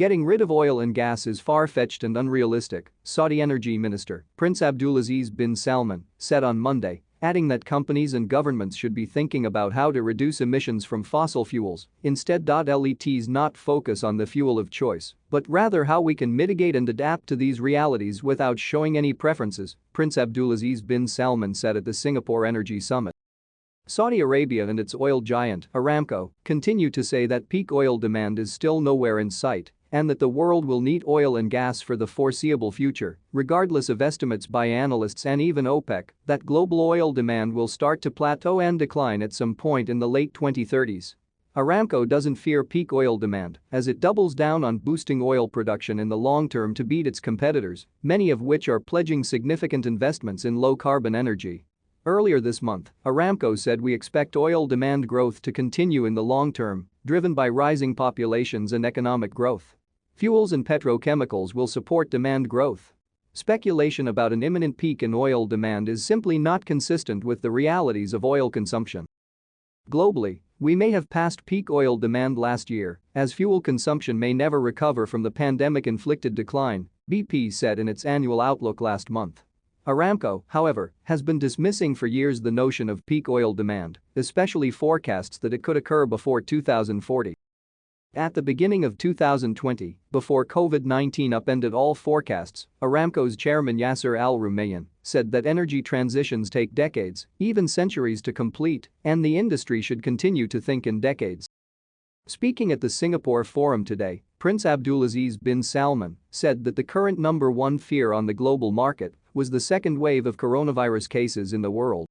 Getting rid of oil and gas is far-fetched and unrealistic, Saudi Energy Minister Prince Abdulaziz bin Salman said on Monday, adding that companies and governments should be thinking about how to reduce emissions from fossil fuels instead. Let's not focus on the fuel of choice, but rather how we can mitigate and adapt to these realities without showing any preferences, Prince Abdulaziz bin Salman said at the Singapore Energy Summit. Saudi Arabia and its oil giant, Aramco, continue to say that peak oil demand is still nowhere in sight and that the world will need oil and gas for the foreseeable future, regardless of estimates by analysts and even OPEC, that global oil demand will start to plateau and decline at some point in the late 2030s. Aramco doesn't fear peak oil demand as it doubles down on boosting oil production in the long term to beat its competitors, many of which are pledging significant investments in low-carbon energy. Earlier this month, Aramco said we expect oil demand growth to continue in the long term, driven by rising populations and economic growth. Fuels and petrochemicals will support demand growth. Speculation about an imminent peak in oil demand is simply not consistent with the realities of oil consumption. Globally, we may have passed peak oil demand last year, as fuel consumption may never recover from the pandemic-inflicted decline, BP said in its annual outlook last month. Aramco, however, has been dismissing for years the notion of peak oil demand, especially forecasts that it could occur before 2040. At the beginning of 2020, before COVID-19 upended all forecasts, Aramco's chairman Yasser Al-Rumayyan said that energy transitions take decades, even centuries to complete, and the industry should continue to think in decades. Speaking at the Singapore Forum today, Prince Abdulaziz bin Salman said that the current number one fear on the global market was the second wave of coronavirus cases in the world.